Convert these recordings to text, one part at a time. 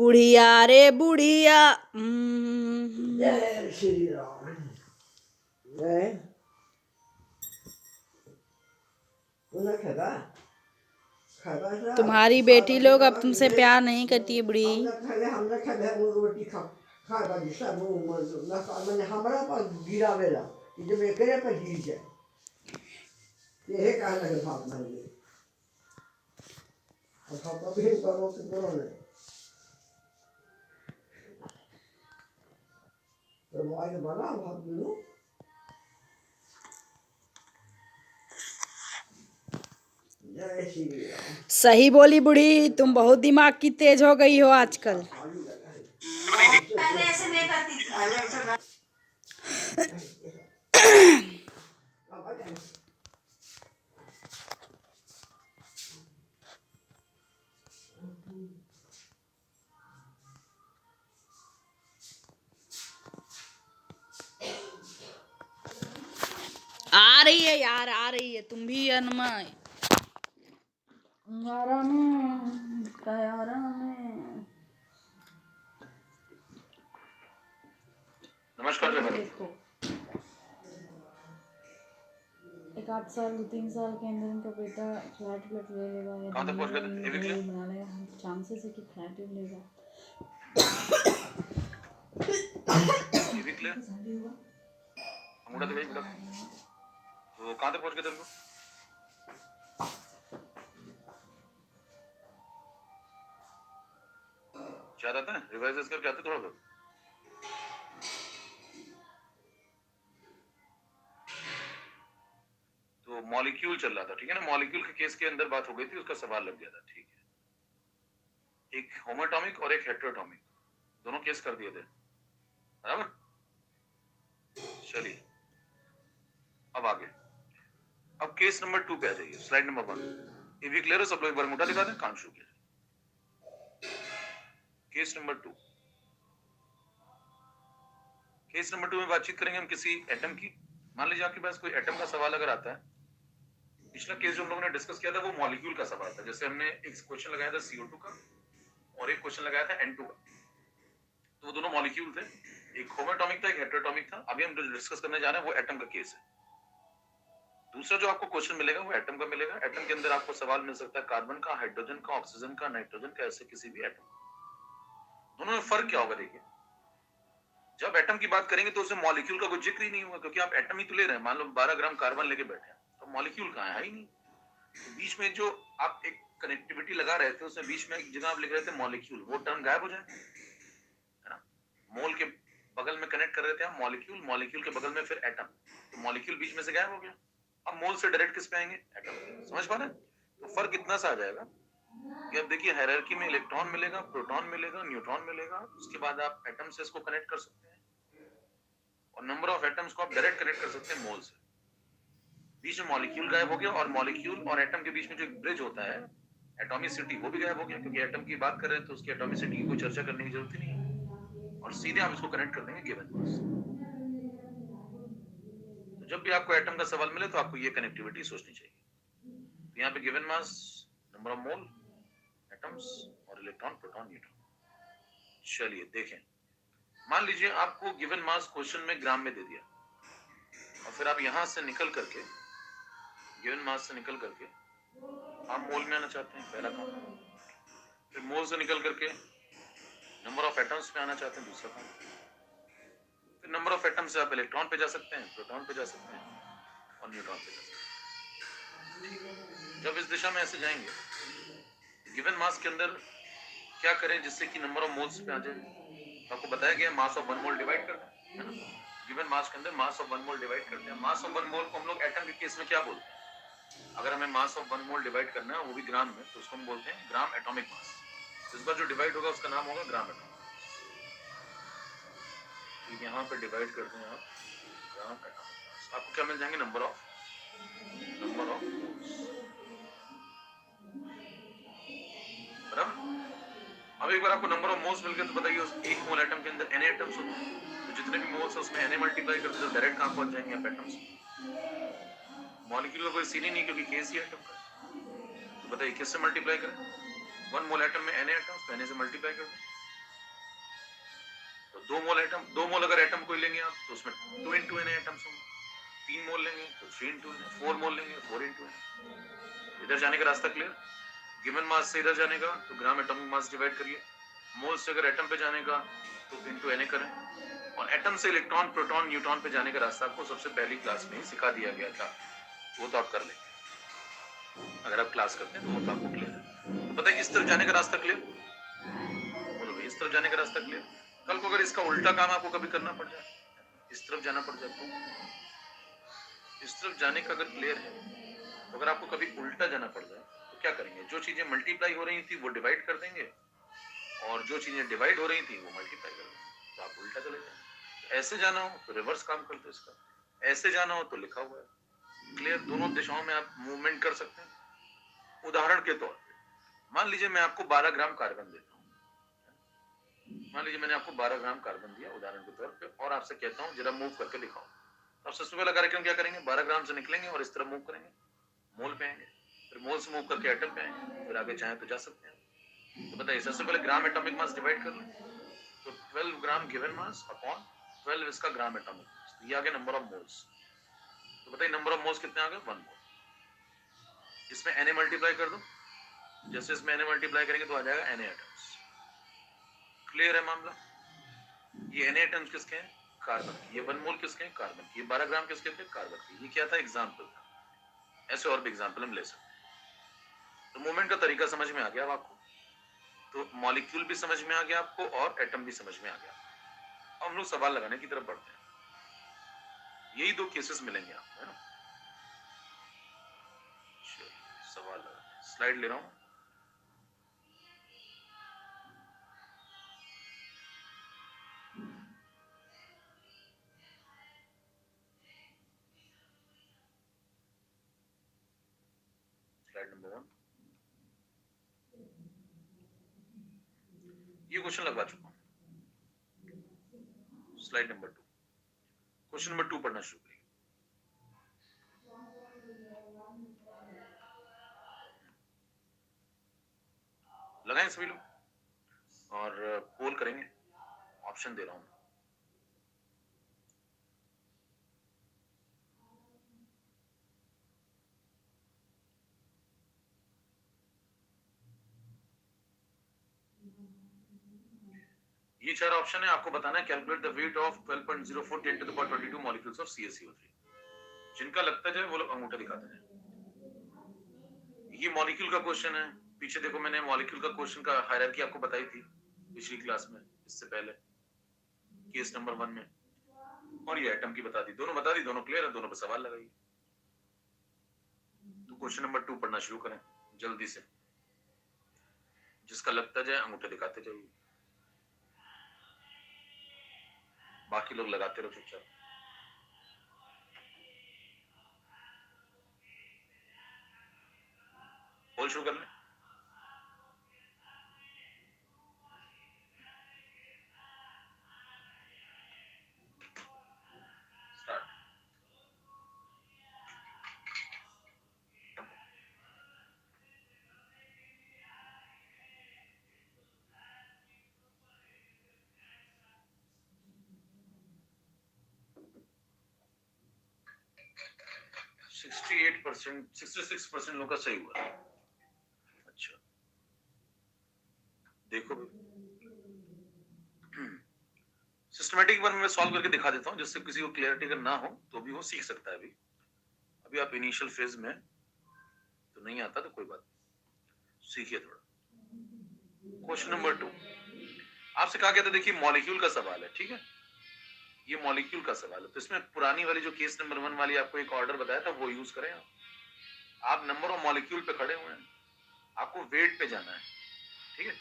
बुढ़िया रे बुढ़िया। जय श्री राम। जय तुम्हारी बेटी लोग अब तुमसे प्यार नहीं करती है बुढ़ी। हमरा पर गिरावेला जब एकरे पर गिर जाए यही कहना है भाव नहीं और कभी करो कि करो नहीं तो मोबाइल बना भाव दिलो। जय श्री राम। सही बोली बुढ़ी, तुम बहुत दिमाग की तेज हो गई हो आजकल। पहले ऐसे नहीं करती थी। आ रही है यार, आ रही है। तुम भी अनमय नमस्कार मैडम। देखो, 1 आध साल 2-3 साल के अंदर इनका बेटा फ्लैट ले लेगा या कहाँ तक पहुँच गए थे? ये भी घर क्लियर? बना लेगा। हम चांसेस है कि फ्लैट भी लेगा। ये भी क्लियर? अंगूठा दिखाइए बेटा। तो कहाँ तक पहुँच गए थे लोग? याद आता है? रिवाइज करके आते थोड़ा बहुत। तो मॉलिक्यूल चल रहा था, ठीक है ना? मॉलिक्यूल के केस के अंदर बात हो गई थी, उसका सवाल लग गया था, ठीक है। एक होमोटॉमिक और एक हेटेरोटॉमिक, दोनों केस कर दिए थे, बराबर? चलिए अब आगे। अब केस नंबर 2 पे आ जाइए, स्लाइड नंबर 1। ये भी क्लियर है सब लोग? एक बार अंगूठा दिखा दें, काम शुरू किया। Case number 2। केस नंबर 2 में बातचीत करेंगे हम किसी एटम की। मान लीजिए आपके पास कोई एटम का सवाल अगर आता है, पिछला केस जो हम लोगों ने डिस्कस किया था वो मॉलिक्यूल का सवाल था। जैसे हमने एक क्वेश्चन लगाया था CO2 का और एक क्वेश्चन लगाया था N2 का, तो वो दोनों मॉलिक्यूल थे। एक होमोटॉमिक था, एक हेटेरोटॉमिक था। अभी हम जो डिस्कस करने जा रहे हैं वो एटम का केस है। दूसरा जो आपको क्वेश्चन मिलेगा वो एटम का मिलेगा। एटम के अंदर आपको सवाल मिल सकता है कार्बन का, हाइड्रोजन का, ऑक्सीजन का, नाइट्रोजन का, ऐसे किसी भी एटम। दोनों में फर्क क्या होगा? देखिए, जब एटम की बात करेंगे तो उसमें मॉलिक्यूल का कोई जिक्र ही नहीं होगा, क्योंकि आप एटम ही तो ले रहे हैं। मान लो 12 ग्राम कार्बन लेके बैठे हैं, तो मॉलिक्यूल कहाँ है ही नहीं। तो बीच में जो आप एक कनेक्टिविटी लगा रहे थे, उसमें बीच में एक जगह आप लिख रहे थे मॉलिक्यूल, वो टर्म गायब हो जाए, है ना? मोल के बगल में कनेक्ट कर रहे थे हम मॉलिक्यूल, मॉलिक्यूल के बगल में फिर एटम, तो मॉलिक्यूल बीच में से गायब हो गया। अब मोल से डायरेक्ट किस पे आएंगे? एटम। समझ पा रहे हैं? तो फर्क इतना सा आ जाएगा कि अब देखिए, हायरार्की में इलेक्ट्रॉन मिलेगा, प्रोटॉन मिलेगा, न्यूट्रॉन मिलेगा। उसके बाद आप एटम से इसको कनेक्ट कर सकते हैं और नंबर ऑफ एटम्स को आप डायरेक्ट कनेक्ट कर सकते हैं मोल से। बीच में मॉलिक्यूल गायब हो गया और मॉलिक्यूल और एटम के बीच में जो एक ब्रिज होता है, एटॉमिसिटी, वो भी गायब हो गया, क्योंकि एटम की बात कर रहे हैं तो उसकी एटॉमिसिटी की कोई चर्चा करने की जरूरत ही नहीं है और सीधे आप इसको कनेक्ट कर देंगे गिवन मास। तो जब भी आपको एटम का सवाल मिले तो आपको ये कनेक्टिविटी सोचनी चाहिए। तो यहाँ पे given mass, number of mole, atoms और इलेक्ट्रॉन, प्रोटॉन, न्यूट्रॉन। चलिए देखें, मान लीजिए आपको गिवन मास क्वेश्चन में ग्राम में दे दिया और फिर आप यहां से निकल करके, गिवन मास से निकल करके आप मोल में आना चाहते हैं, पहला काम। फिर मोल से निकल करके नंबर ऑफ एटम्स पे आना चाहते हैं, दूसरा काम। फिर नंबर ऑफ एटम से आप इलेक्ट्रॉन पे जा सकते हैं, प्रोटॉन पे जा सकते हैं और न्यूट्रॉन पे जा सकते हैं। जब इस दिशा में ऐसे जाएंगे, गिवन मास के अंदर क्या करें जिससे कि नंबर ऑफ मोल्स पे आ जाए? आपको बताया गया मास ऑफ 1 मोल डिवाइड करते हैं, है ना? गिवन मास के अंदर मास ऑफ 1 मोल डिवाइड करते हैं। मास ऑफ 1 मोल को हम लोग एटम के केस में क्या बोलते हैं? अगर हमें मास ऑफ 1 मोल डिवाइड करना है, वो भी ग्राम में, तो उसको हम बोलते हैं ग्राम एटॉमिक मास। इस बार जो डिवाइड होगा उसका नाम होगा ग्राम एटॉमिक। तो यहाँ पे डिवाइड करते हैं आप ग्राम एटॉमिक मास, आपको क्या मिल जाएंगे? नंबर ऑफ मोल्स, बराबर। अब एक बार आपको नंबर ऑफ मोल्स मिल गए तो बताइए, उस एक मोल एटम के अंदर एन एटम्स होते हैं, तो जितने भी मोल्स है उसमें एन मल्टीप्लाई करते तो डायरेक्ट कहां पहुंच जाएंगे आप? एटम्स। मॉलिक्यूल का कोई सीन ही नहीं, क्योंकि केस ही एटम का। तो बताइए किससे मल्टीप्लाई करें? 1 मोल एटम में एन एटम्स, तो एन से मल्टीप्लाई कर दें। 2 मोल अगर एटम कोई लेंगे आप तो उसमें 2 into n एटम्स होंगे, 3 मोल लेंगे तो 3 into n, 4 मोल लेंगे 4 into n। इधर जाने का रास्ता क्लियर। गिवन मास से इधर जाने का तो ग्राम एटॉमिक मास डिवाइड करिए, मोल से अगर एटम पे जाने का तो इनटू Na करें, और एटम से इलेक्ट्रॉन प्रोटॉन न्यूट्रॉन पे जाने का रास्ता आपको सबसे पहली क्लास में ही सिखा दिया गया था, वो तो आप कर लेंगे। अगर आप क्लास करते हैं तो वो तो आपको क्लियर है। तो पता है इस तरफ जाने का रास्ता क्लियर, बोलो भाई इस तरफ जाने का रास्ता क्लियर। कल को अगर इसका उल्टा काम आपको कभी करना पड़ जाए, इस तरफ जाना पड़ जाए, तो इस तरफ जाने का अगर क्लियर है, तो अगर आपको कभी उल्टा जाना पड़ जाए तो क्या करेंगे, जो चीजें मल्टीप्लाई हो रही थी वो डिवाइड कर देंगे, और जो चीजें डिवाइड हो रही थी वो मल्टीप्लाई कर देंगे, तो आप उल्टा चले जाएंगे। ऐसे जाना हो तो रिवर्स काम कर दो इसका, ऐसे जाना हो तो लिखा हुआ है क्लियर, दोनों दिशाओं में आप मूवमेंट कर सकते हैं। उदाहरण के तौर पे मान लीजिए मैं आपको 12 ग्राम कार्बन देता हूँ, मान लीजिए मैंने आपको 12 ग्राम कार्बन दिया उदाहरण के तौर पे, और आपसे कहता हूँ जरा मूव करके दिखाओ। अब सबसे पहला कार्यक्रम क्या करेंगे, 12 ग्राम से निकलेंगे और इस तरह मूव करेंगे, मोल पे आएंगे, फिर मोल से मूव करके एटम पे आएंगे, फिर आगे चाहे तो जा सकते हैं। तो बताइए सबसे पहले ग्राम एटॉमिक मास डिवाइड कर लें, तो 12 ग्राम गिवन मास अपॉन 12 इसका ग्राम एटॉमिक मास, तो ये आ गया नंबर ऑफ मोल्स। तो बताइए नंबर ऑफ मोल्स कितने आ गए, 1 मोल। इसमें Na मल्टीप्लाई कर दो, जैसे इसमें Na मल्टीप्लाई करेंगे तो आ जाएगा Na एटम्स। क्लियर है मामला। ये Na एटम्स किसके हैं, कार्बन की। ये 1 मोल किसके हैं, कार्बन की। ये 12 ग्राम किसके थे, कार्बन की। ये क्या था, एग्जाम्पल था, ऐसे और भी एग्जाम्पल हम ले सकते हैं। तो मूवमेंट का तरीका समझ में आ गया आपको, तो मॉलिक्यूल भी समझ में आ गया आपको और एटम भी समझ में आ गया। अब हम लोग सवाल लगाने की तरफ बढ़ते हैं। यही 2 केसेस मिलेंगे आपको, है ना। सवाल लगाने, स्लाइड ले रहा हूं। स्लाइड नंबर 1, ये क्वेश्चन लगवा चुका हूं। स्लाइड नंबर 2, क्वेश्चन नंबर 2 पढ़ना शुरू करिए। लगाएं सभी लोग और पोल करेंगे, ऑप्शन दे रहा हूं। ये 4 ऑप्शन है, आपको बताना है calculate the weight of 12.04 10 to the power 22 molecules of CaCO3। जिनका लगता जाए वो लोग अंगूठा दिखाते हैं। ये मॉलिक्यूल का क्वेश्चन है, पीछे देखो मैंने मॉलिक्यूल का क्वेश्चन का हायरार्की आपको बताई थी पिछली क्लास में, इससे पहले केस नंबर 1 में, और ये एटम की बता दी, दोनों बता दी, दोनों क्लियर है, दोनों पे सवाल लगाइए। तो क्वेश्चन नंबर 2 पढ़ना शुरू करें जल्दी से, जिसका लगता जाए अंगूठा दिखाते जाइए, बाकी लोग लगाते रहो चुपचाप। बोल शुरू कर लें। स्टार्ट। 68%, 66% लोगों का सही हुआ। अच्छा देखो सिस्टमेटिक वन में सॉल्व करके दिखा देता हूँ, जिससे किसी को क्लियरिटी अगर ना हो तो भी वो सीख सकता है। अभी आप इनिशियल फेज में तो नहीं आता, तो कोई बात नहीं, सीखिए थोड़ा। क्वेश्चन नंबर 2 आपसे कहा गया था, देखिए मॉलिक्यूल का सवाल है, ठीक है, ये मॉलिक्यूल का सवाल है, तो इसमें पुरानी वाली जो केस नंबर 1 वाली आपको एक ऑर्डर बताया था वो यूज करें। आप नंबर ऑफ मॉलिक्यूल पे खड़े हुए हैं, आपको वेट पे जाना है, ठीक है।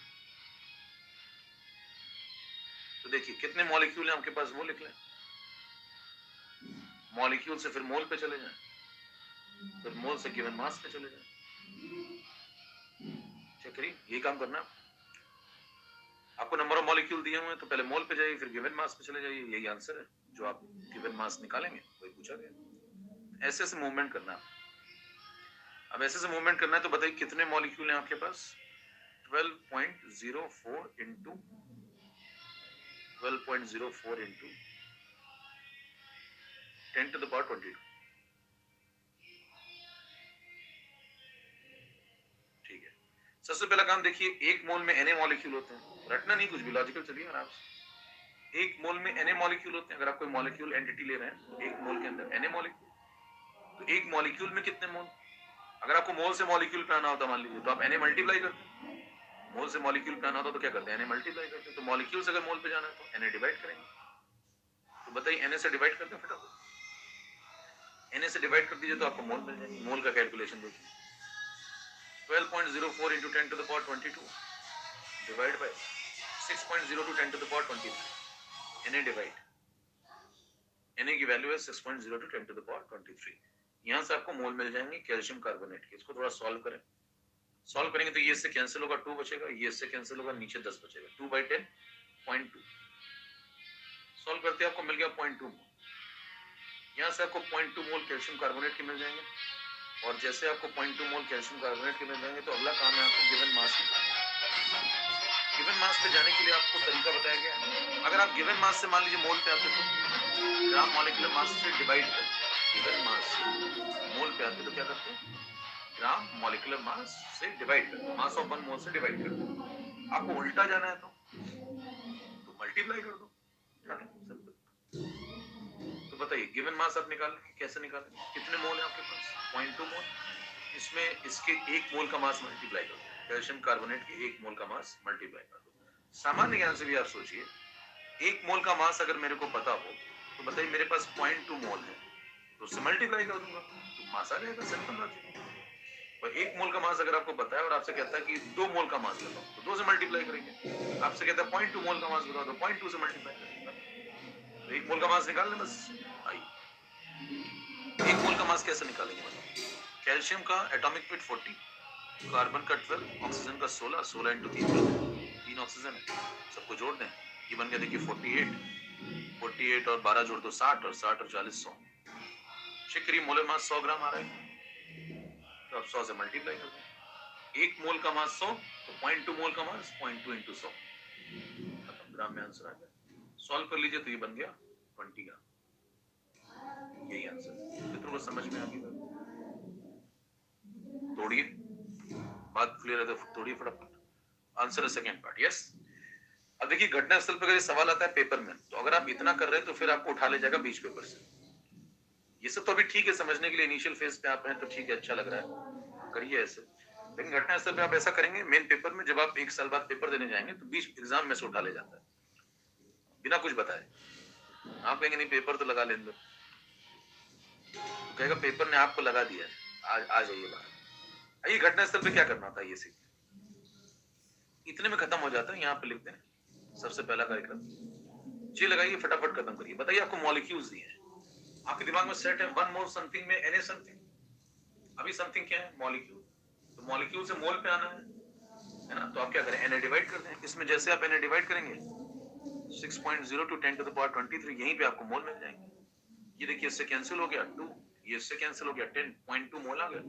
तो देखिए कितने मॉलिक्यूल हैं आपके पास वो लिख लें, मॉलिक्यूल से फिर मोल पे चले जाएं, फिर मोल से गिवन मास पे चले जाएं। चेक करिए, यही काम करना है आपको। नंबर ऑफ मॉलिक्यूल दिए हुए हैं तो पहले मोल पे जाइए, फिर गिवन मास पे चले जाइए, यही आंसर है जो आप गिवन मास निकालेंगे वही पूछा गया। ऐसे से मूवमेंट करना है। अब ऐसे से मूवमेंट करना है तो बताइए कितने मॉलिक्यूल हैं आपके पास, 12.04 into 12.04 into 10 to the power 22। ठीक है, सबसे पहला काम देखिए, एक मोल में Na मॉलिक्यूल होते हैं, रटना नहीं कुछ भी, लॉजिकल चलिए आराम से। एक मोल में Na मॉलिक्यूल होते हैं। अगर आप कोई मॉलिक्यूल एंटिटी ले रहे हैं तो एक मोल के अंदर Na मॉलिक्यूल, तो एक मॉलिक्यूल में कितने मोल? अगर आपको मोल से मॉलिक्यूल पे आना होता मान लीजिए, तो आप Na मल्टीप्लाई करते हैं। मोल से मॉलिक्यूल पे आना होता तो क्या करते हैं? Na मल्टीप्लाई करते हैं। तो मॉलिक्यूल से अगर मोल पे जाना है तो Na डिवाइड करेंगे। तो बताइए Na से डिवाइड करते हैं फटाफट। Na से डिवाइड कर दीजिए तो आपको मोल मिल जाएंगे। मोल का कैलकुलेशन देखिए, 12.04 into 10 to the power 22 divide by 6.02 10 to the power 23। Na divide, Na की वैल्यू है 6.02 10 to the power 23। यहाँ से आपको मोल मिल जाएंगे कैल्शियम कार्बोनेट के। इसको थोड़ा सॉल्व करें। सॉल्व करेंगे तो ये इससे कैंसिल होगा, 2 बचेगा, ये इससे कैंसिल होगा, नीचे 10 बचेगा। 2/10 0.2 सॉल्व करते आपको मिल गया 0.2 मोल। यहाँ से आपको 0.2 मोल कैल्शियम कार्बोनेट के मिल जाएंगे, और जैसे आपको 0.2 मोल कैल्शियम कार्बोनेट के मिल जाएंगे तो अगला काम है आपको गिवन मास निकालना। गिवन मास पे जाने के लिए आपको तरीका बताया गया है। अगर आप गिवन मास से मान लीजिए मोल पे आते तो ग्राम मॉलिक्यूलर मास से डिवाइड करते। गिवन मास से मोल पे आते तो क्या करते? ग्राम मॉलिक्यूलर मास से डिवाइड करते, मास ऑफ 1 मोल से डिवाइड करते। आपको उल्टा जाना है तो मल्टीप्लाई कर दो। तो बताइए गिवन मास आप निकालेंगे, कैसे निकालेंगे? कितने मोल है आपके पास? 0.2 मोल। इसमें इसके 1 मोल का मास मल्टीप्लाई कर दो, कैल्शियम कार्बोनेट के 1 मोल का मास मल्टीप्लाई कर दो। सामान्य ज्ञान से भी आप सोचिए, 1 मोल का मास अगर मेरे को पता हो तो बताइए मेरे पास 0.2 मोल है, तो उससे मल्टीप्लाई कर दूंगा तो मास आ जाएगा। Simple logic. और 1 मोल का मास अगर आपको पता है और आपसे कहता है कि 2 मोल का मास बताओ, तो 2 से मल्टीप्लाई करेंगे। आपसे कहता है 0.2 मोल का मास बताओ, तो 0.2 से मल्टीप्लाई करेंगे। तो 1 मोल का मास निकाल लें बस। आइए 1 मोल का मास कैसे निकालेंगे बताओ? कैल्शियम का एटॉमिक वेट 40, कार्बन का 12, ऑक्सीजन का 16, 16 इंटू 3 ऑक्सीजन है, सबको जोड़ दें। ये बन गया देखिए 48 और 12 जोड़ दो 60, और 60 और 40 100। शिक्री मोलर मास 100 ग्राम आ रहा है, तो आप 100 से मल्टीप्लाई कर दें। 1 मोल का मास 100, तो 0.2 मोल का मास 0.2 इंटू 100, ग्राम में आंसर आ गया। सॉल्व कर लीजिए तो ये बन गया 20 ग्राम। यही आंसर। मित्रों को समझ में आ गई? तोड़िए, बात क्लियर है तो तोड़िए फटाफट। आंसर है सेकंड पार्ट, यस। अब देखिए घटना स्थल पर अगर सवाल आता है पेपर में, तो अगर आप इतना कर रहे हैं तो फिर आपको उठा ले जाएगा बीच पेपर से। ये सब तो अभी ठीक है, समझने के लिए इनिशियल फेज पे आप हैं तो ठीक है, अच्छा लग रहा है, करिए ऐसे। लेकिन घटना स्थल पे आप ऐसा करेंगे मेन पेपर में, जब आप 1 साल बाद पेपर देने जाएंगे तो बीच एग्जाम में से उठा ले जाता है बिना कुछ बताए। आप कहेंगे नहीं पेपर तो लगा लेंगे, तो कहेगा पेपर ने आपको लगा दिया है, आ जाइए बाहर। आइए घटना स्थल पे क्या करना था ये सीखिए। इतने में खत्म हो जाता है, यहाँ पे लिखते हैं सबसे पहला कार्यक्रम। जी लगाइए, फटाफट खत्म करिए। बताइए आपको मॉलिक्यूल्स दिए हैं, आपके दिमाग में सेट है 1 मोल समथिंग में Na समथिंग। अभी समथिंग क्या है? मॉलिक्यूल। तो मॉलिक्यूल से मोल पे आना है ना? तो आप क्या करें? Na डिवाइड कर दें। इसमें जैसे आप Na डिवाइड करेंगे 6.02 10 to the power 23, यहीं पे आपको मोल मिल जाएंगे। ये देखिए इससे कैंसिल हो गया 2, ये इससे कैंसिल हो गया 10, 0.2 मोल आ गया।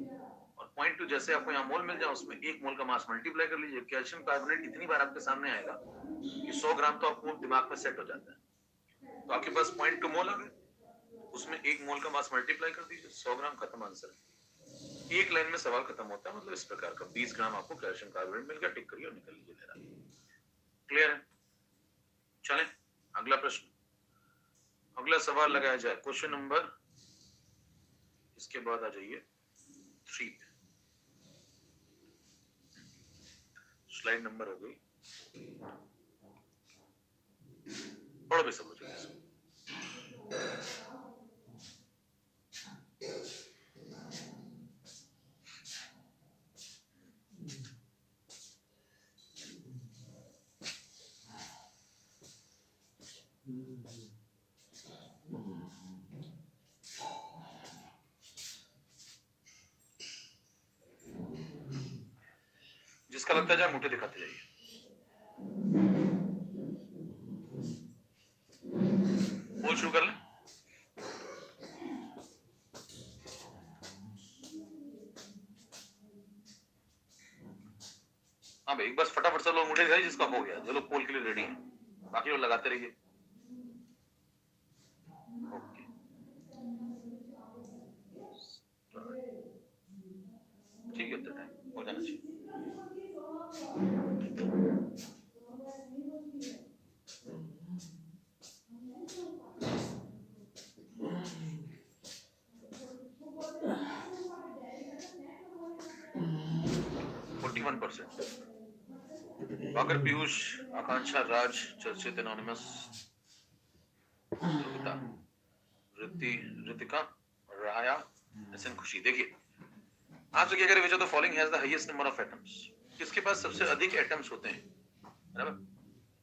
और 0.2 जैसे आपको यहाँ मोल मिल जाए उसमें 1 मोल का मास मल्टीप्लाई कर लीजिए। कैल्शियम कार्बोनेट इतनी बार आपके सामने आएगा कि 100 ग्राम तो आपको दिमाग में सेट हो जाता है। तो आपके पास 0.2 मोल आ गए, उसमें 1 मोल का मास मल्टीप्लाई कर दीजिए, 100 ग्राम, खत्म आंसर। एक लाइन में सवाल खत्म होता है, मतलब इस प्रकार का 20 ग्राम आपको कैल्शियम कार्बोनेट मिल गया, टिक करिए और निकल लीजिए मेरा। क्लियर है? चलें अगला प्रश्न, अगला सवाल लगाया जाए। क्वेश्चन नंबर, इसके बाद आ जाइए 3 पे। स्लाइड नंबर हो गई, पढ़ो भी सब लोग। जिसका लगता जाए मुझे दिखाते जाइए। बोल शुरू कर लें। हाँ भाई बस फटाफट सब लोग मुझे दिखाइए जिसका हो गया, जो लोग पोल के लिए रेडी हैं, बाकी लोग लगाते रहिए। 1%। वाकर पीयूष, आकांक्षा राज, चर्चित एनोनिमस, ध्रुविता, ऋतिका, राया, एसएन खुशी। देखिए आपसे क्या करें, the following has the highest number of atoms. किसके पास सबसे अधिक एटम्स होते हैं, बराबर?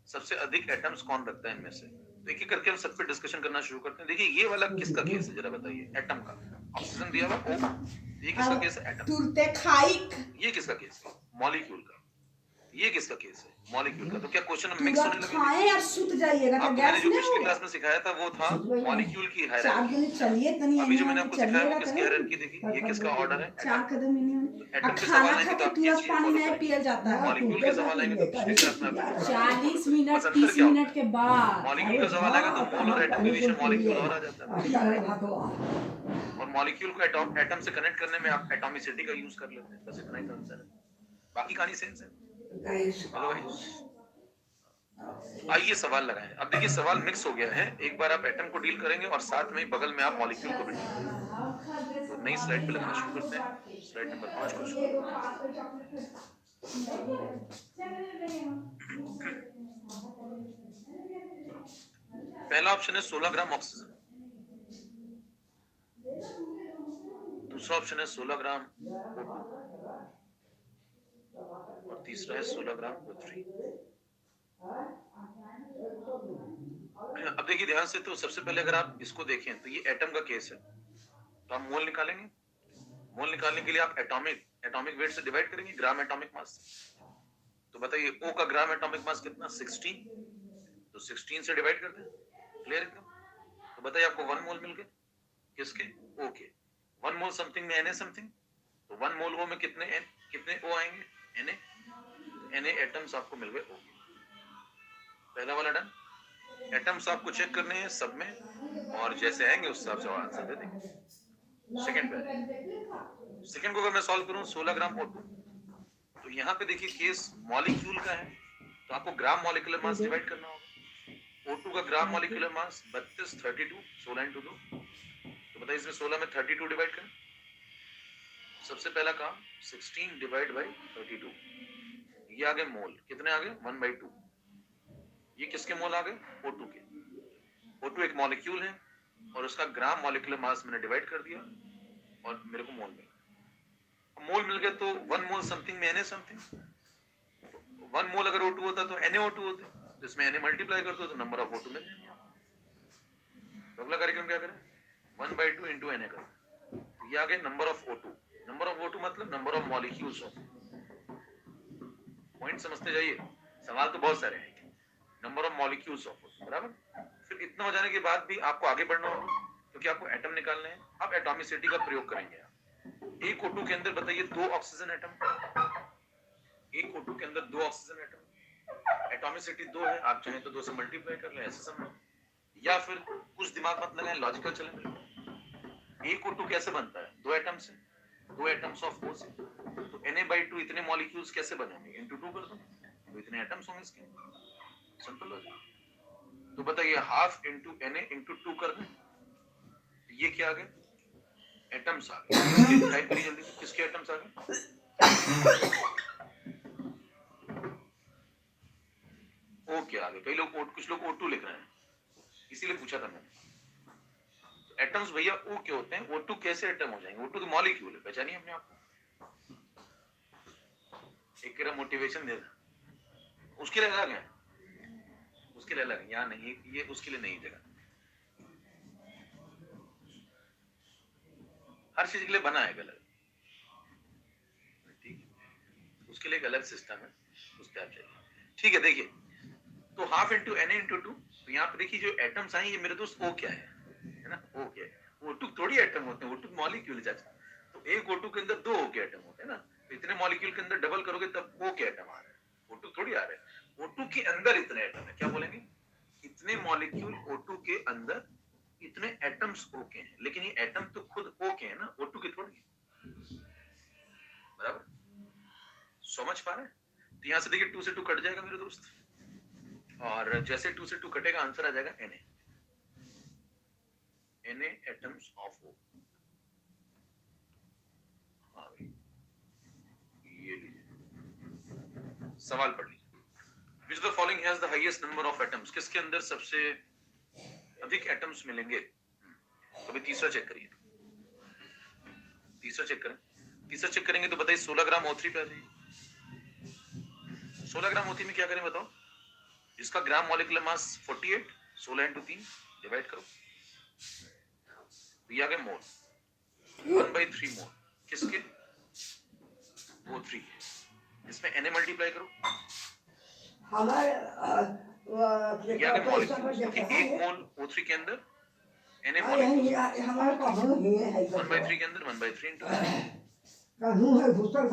सबसे अधिक एटम्स कौन रखता है इनमें से? तो एक एक करके हम सब पे डिस्कशन करना शुरू करते हैं। देखिए ये वाला किसका केस है जरा बताइए, एटम का। ऑक्सीजन दिया हुआ O, ये किसका केस है? एटम। तुरते खाइक ये किसका केस है? मॉलिक्यूल का। ये किसका केस है? मॉलिक्यूल का। तो क्या क्वेश्चन मिक्स तुरंत होने लगे? खाएं यार, सुत जाइएगा तो आपको गैस मैंने जो नहीं हो पिछली गया। क्लास में सिखाया था वो था मॉलिक्यूल की चार हायरार्की। दिन चलिए तनी अभी जो यहाँ मैंने पे आपको सिखाया चलिएगा वो किसकी हायरार्की देखिए, ये किसका ऑर्डर है? चार एटम। कदम ही नहीं होने। एटम अब पे खाना सवाल आएंगे खा तो के आप ये तुरंत चीज पानी फॉलो नहीं करेंगे। पिया जाता है। मॉलिक्यूल के सवाल आएंगे तो पिछली क्लास में आपने 40 मिनट बस अंतर 30 क्या होता मिनट के बाद मॉलिक्यूल का सवाल आएगा तो मोल और एटम के बीच में मॉलिक्यूल और आ जाता है, और मॉलिक्यूल को एटम से कनेक्ट करने में आप एटॉमिसिटी का यूज कर लेते हैं। बस इतना ही तो अंतर है, बाकी कहानी सेम है। हेलो गाइस, आइए सवाल लगाएं। अब देखिए सवाल मिक्स हो गया है, एक बार आप एटम को डील करेंगे और साथ में ही बगल में आप मॉलिक्यूल को भी डील करेंगे। तो नई स्लाइड पे लगना शुरू करते हैं, स्लाइड नंबर 5 क्वेश्चन। पहला ऑप्शन है 16 ग्राम ऑक्सीजन, दूसरा ऑप्शन है 16 ग्राम O2 और तीसरा है 16 ग्राम O3। अब देखिए ध्यान से, तो सबसे पहले अगर आप इसको देखें तो ये एटम का केस है, तो हम मोल निकालेंगे। मोल निकालने के लिए आप एटॉमिक वेट से डिवाइड करेंगे, ग्राम एटॉमिक मास। तो बताइए O का ग्राम एटॉमिक मास कितना? 16। तो 16 से डिवाइड करते हैं, क्लियर एकदम। तो बताइए आपको 1 मोल मिल गए, किसके? O के। 1 मोल समथिंग में Na समथिंग, तो 1 मोल O में कितने O आएंगे? Na एटम्स आपको मिल गए O के। पहला वाला डन। एटम्स आपको चेक करने हैं सब में, और जैसे आएंगे उस हिसाब से आंसर दे देंगे। सेकंड को अगर मैं सॉल्व करूं 16 ग्राम O2, तो यहाँ पे देखिए केस मॉलिक्यूल का है, तो आपको ग्राम मॉलिक्यूलर मास डिवाइड करना होगा। O2 का ग्राम मॉलिक्यूलर मास 32, 32, 16 into 2। तो बताइए इसमें 16 में 32 डिवाइड करें। सबसे पहला काम 16 डिवाइड बाई 32, ये आ गए मोल। कितने आ गए? 1/2। ये किसके मोल आ गए? O2 के। O2 एक मॉलिक्यूल है और उसका ग्राम मॉलिक्यूलर मास मैंने डिवाइड कर दिया और मेरे को मोल मिल मोल मिल गए। तो 1 मोल समथिंग में Na समथिंग, 1 मोल अगर O2 होता तो NaO2 होते, तो इसमें Na मल्टीप्लाई कर दो तो नंबर ऑफ O2 मिल जाएंगे। तो अगला कार्यक्रम क्या करें? 1/2 into Na करें, तो ये आ गए number of O2। Number of O2 मतलब number of molecules of. Point समझते जाइए, सवाल तो बहुत सारे हैं। नंबर ऑफ मॉलिक्यूल्स ऑफ, बराबर। फिर इतना हो जाने के बाद भी आपको आगे बढ़ना होगा, क्योंकि आपको एटम निकालने हैं। आप एटॉमिसिटी का प्रयोग करेंगे। एक O2 के अंदर बताइए 2 ऑक्सीजन एटम, एक O2 के अंदर 2 ऑक्सीजन एटम, एटॉमिसिटी 2 है। आप चाहें तो 2 से मल्टीप्लाई कर लें, ऐसे समझो, या फिर कुछ दिमाग मत लगाएं, लॉजिकल चलें। एक O2 कैसे बनता है? 2 एटम से, 2 एटम्स ऑफ O से। तो Na/2 इतने मॉलिक्यूल्स कैसे बनेंगे? into 2 कर दो, तो इतने एटम्स होंगे इसके। Simple logic. तो बताइए हाफ इंटू Na इंटू 2 कर दें, ये क्या आ गए? एटम्स आ गए। टाइप करिए जल्दी से, किसके एटम्स आ गए? O के आ गए। कई लोग कुछ लोग O2 लिख रहे हैं, इसीलिए पूछा था मैंने। तो एटम्स भैया O के होते हैं, O2 कैसे एटम हो जाएंगे? O2 तो मॉलिक्यूल है, पहचानिए अपने आप को। एक तरह मोटिवेशन दे रहा, उसके लिए अलग है, उसके लिए अलग, यहाँ नहीं, ये उसके लिए नहीं जगह। हर चीज के लिए बना है अलग, ठीक है? उसके लिए एक अलग सिस्टम है, उस पर आप चलिए। ठीक है, देखिए तो हाफ इंटू Na इंटू 2। तो यहाँ पे देखिए जो एटम्स आए, ये मेरे दोस्त O क्या है ना? O क्या है? O2 थोड़ी एटम होते हैं, O2 मॉलिक्यूल है चाचा। तो एक O2 के अंदर 2 O के एटम होते हैं ना, तो इतने मॉलिक्यूल के अंदर डबल करोगे तब O के एटम आ रहे हैं, O2 थोड़ी आ रहे हैं। O2 के अंदर इतने एटम है, क्या बोलेंगे? इतने मॉलिक्यूल O2 के अंदर, इतने एटम्स O के हैं। लेकिन ये एटम तो खुद O के हैं ना, O2 के थोड़ी, बराबर? समझ पा रहे हैं? तो यहाँ से देखिए 2 से 2 कट जाएगा मेरे दोस्त, और जैसे 2 से 2 कटेगा आंसर आ जाएगा Na। Na atoms of O। हाँ भाई, ये लीजिए, सवाल पढ़ लीजिए। Which the following has the highest number of atoms, किसके अंदर सबसे अधिक एटम्स मिलेंगे? अभी तीसरा चेक करिए, तीसरा चेक करें। तीसरा चेक करेंगे तो बताइए 16 ग्राम O3 पे आ जाइए। 16 ग्राम O3 में क्या करें बताओ? जिसका gram molecular mass 48, 16 into 3 divide करो, ये आ गए मोल, 1/3 मोल किसके? O3। इसमें Na मल्टीप्लाई करो, हमारे ये आ गए मॉलिक्यूल, क्योंकि 1 मोल O3 के अंदर Na मॉलिक्यूल, हमारे कहूँ ही है 1/3 के अंदर 1/3 into कहूँ है घुसल